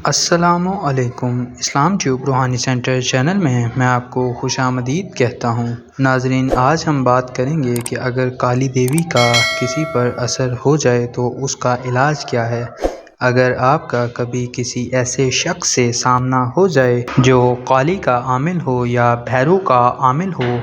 السلام علیکم۔ اسلام ٹیوب روحانی سینٹر چینل میں آپ کو خوش آمدید کہتا ہوں۔ ناظرین، آج ہم بات کریں گے کہ اگر کالی دیوی کا کسی پر اثر ہو جائے تو اس کا علاج کیا ہے۔ اگر آپ کا کبھی کسی ایسے شخص سے سامنا ہو جائے جو کالی کا عامل ہو یا بھیرو کا عامل ہو،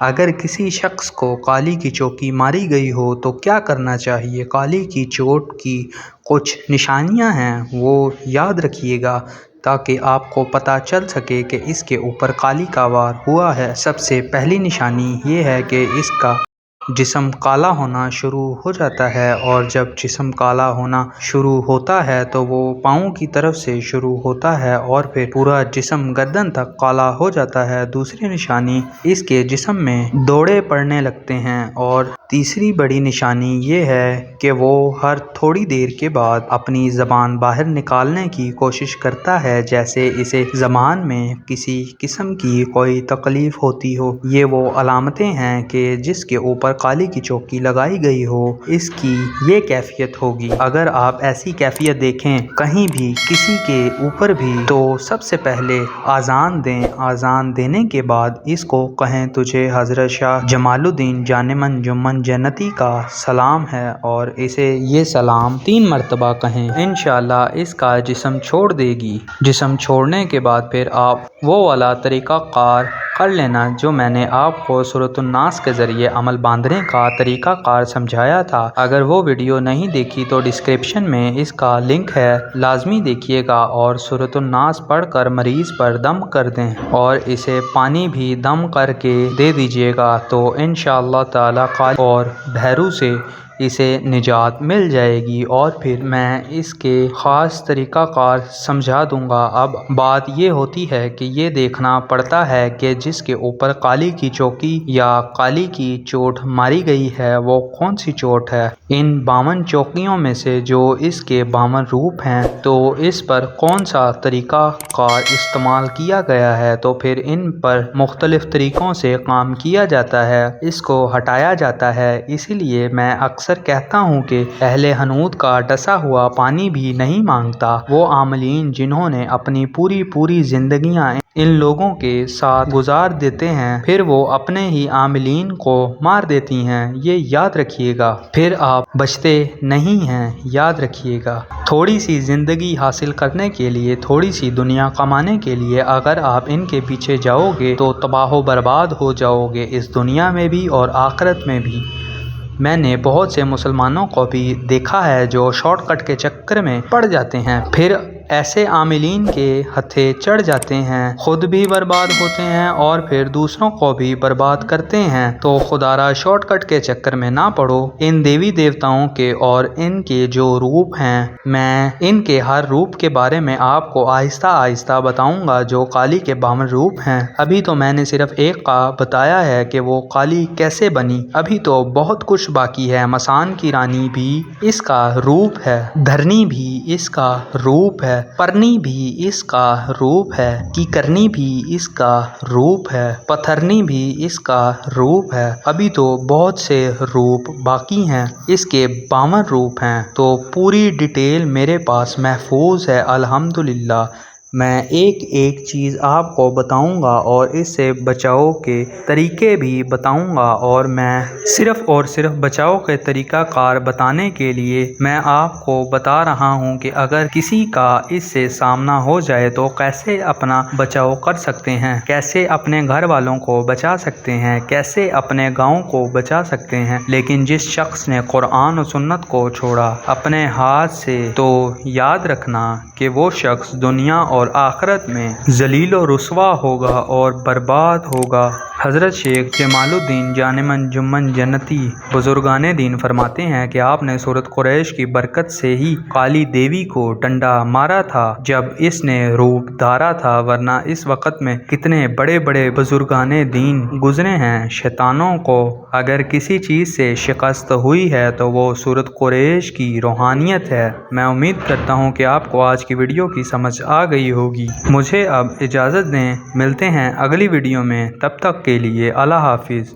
اگر کسی شخص کو کالی کی چوکی ماری گئی ہو تو کیا کرنا چاہیے۔ کالی کی چوٹ کی کچھ نشانیاں ہیں، وہ یاد رکھیے گا تاکہ آپ کو پتہ چل سکے کہ اس کے اوپر کالی کا وار ہوا ہے۔ سب سے پہلی نشانی یہ ہے کہ اس کا جسم کالا ہونا شروع ہو جاتا ہے، اور جب جسم کالا ہونا شروع ہوتا ہے تو وہ پاؤں کی طرف سے شروع ہوتا ہے اور پھر پورا جسم گردن تک کالا ہو جاتا ہے۔ دوسری نشانی، اس کے جسم میں دوڑے پڑنے لگتے ہیں، اور تیسری بڑی نشانی یہ ہے کہ وہ ہر تھوڑی دیر کے بعد اپنی زبان باہر نکالنے کی کوشش کرتا ہے، جیسے اسے زبان میں کسی قسم کی کوئی تکلیف ہوتی ہو۔ یہ وہ علامتیں ہیں کہ جس کے اوپر کالی کی چوکی لگائی گئی ہو، اس کی یہ کیفیت ہوگی۔ اگر آپ ایسی کیفیت دیکھیں کہیں بھی کسی کے اوپر بھی، تو سب سے پہلے آذان دیں۔ آذان دینے کے بعد اس کو کہیں، تجھے حضرت شاہ جمال الدین جان من جمن جنتی کا سلام ہے، اور اسے یہ سلام 3 مرتبہ کہیں۔ انشاءاللہ اس کا جسم چھوڑ دے گی۔ جسم چھوڑنے کے بعد پھر آپ وہ والا طریقہ کار کر لینا جو میں نے آپ کو سورۃ الناس کے ذریعے عمل باندھنے کا طریقہ کار سمجھایا تھا۔ اگر وہ ویڈیو نہیں دیکھی تو ڈسکرپشن میں اس کا لنک ہے، لازمی دیکھیے گا، اور سورۃ الناس پڑھ کر مریض پر دم کر دیں اور اسے پانی بھی دم کر کے دے دیجیے گا، تو انشاءاللہ تعالی کالی اور بھیرو سے اسے نجات مل جائے گی، اور پھر میں اس کے خاص طریقہ کار سمجھا دوں گا۔ اب بات یہ ہوتی ہے کہ یہ دیکھنا پڑتا ہے کہ جس کے اوپر کالی کی چوکی یا کالی کی چوٹ ماری گئی ہے وہ کون سی چوٹ ہے۔ ان 52 چوکیوں میں سے جو اس کے 52 روپ ہیں، تو اس پر کون سا طریقہ کار استعمال کیا گیا ہے، تو پھر ان پر مختلف طریقوں سے کام کیا جاتا ہے، اس کو ہٹایا جاتا ہے۔ اسی لیے میں اکثر کہتا ہوں کہ اہل حنوت کا ڈسا ہوا پانی بھی نہیں مانگتا۔ وہ عاملین جنہوں نے اپنی پوری زندگیاں ان لوگوں کے ساتھ گزار دیتے ہیں، پھر وہ اپنے ہی عاملین کو مار دیتی ہیں، یہ یاد رکھیے گا، پھر آپ بچتے نہیں ہیں۔ یاد رکھیے گا، تھوڑی سی زندگی حاصل کرنے کے لیے، تھوڑی سی دنیا کمانے کے لیے اگر آپ ان کے پیچھے جاؤ گے تو تباہ و برباد ہو جاؤ گے، اس دنیا میں بھی اور آخرت میں بھی۔ میں نے بہت سے مسلمانوں کو بھی دیکھا ہے جو شارٹ کٹ کے چکر میں پڑ جاتے ہیں، پھر ایسے عاملین کے ہتھے چڑھ جاتے ہیں، خود بھی برباد ہوتے ہیں اور پھر دوسروں کو بھی برباد کرتے ہیں۔ تو خدا را شارٹ کٹ کے چکر میں نہ پڑو۔ ان دیوی دیوتاؤں کے اور ان کے جو روپ ہیں، میں ان کے ہر روپ کے بارے میں آپ کو آہستہ آہستہ بتاؤں گا۔ جو کالی کے 52 روپ ہیں، ابھی تو میں نے صرف ایک کا بتایا ہے کہ وہ کالی کیسے بنی، ابھی تو بہت کچھ باقی ہے۔ مسان کی رانی بھی اس کا روپ ہے، دھرنی بھی اس کا روپ ہے، پرنی بھی اس کا روپ ہے، کیکرنی بھی اس کا روپ ہے، پتھرنی بھی اس کا روپ ہے۔ ابھی تو بہت سے روپ باقی ہیں، اس کے 52 روپ ہیں، تو پوری ڈیٹیل میرے پاس محفوظ ہے الحمدللہ۔ میں ایک چیز آپ کو بتاؤں گا اور اس سے بچاؤ کے طریقے بھی بتاؤں گا، اور میں صرف اور صرف بچاؤ کے طریقہ کار بتانے کے لیے میں آپ کو بتا رہا ہوں کہ اگر کسی کا اس سے سامنا ہو جائے تو کیسے اپنا بچاؤ کر سکتے ہیں، کیسے اپنے گھر والوں کو بچا سکتے ہیں، کیسے اپنے گاؤں کو بچا سکتے ہیں۔ لیکن جس شخص نے قرآن و سنت کو چھوڑا اپنے ہاتھ سے، تو یاد رکھنا کہ وہ شخص دنیا اور آخرت میں ذلیل و رسوا ہوگا اور برباد ہوگا۔ حضرت شیخ جمال الدین جان من جمن جنتی بزرگان دین فرماتے ہیں کہ آپ نے سورۃ قریش کی برکت سے ہی کالی دیوی کو ڈنڈا مارا تھا جب اس نے روپ دھارا تھا، ورنہ اس وقت میں کتنے بڑے بڑے بزرگان دین گزرے ہیں۔ شیطانوں کو اگر کسی چیز سے شکست ہوئی ہے تو وہ سورۃ قریش کی روحانیت ہے۔ میں امید کرتا ہوں کہ آپ کو آج کی ویڈیو کی سمجھ آ گئی ہوگی۔ مجھے اب اجازت دیں، ملتے ہیں اگلی ویڈیو میں، تب تک کے لیے اللہ حافظ۔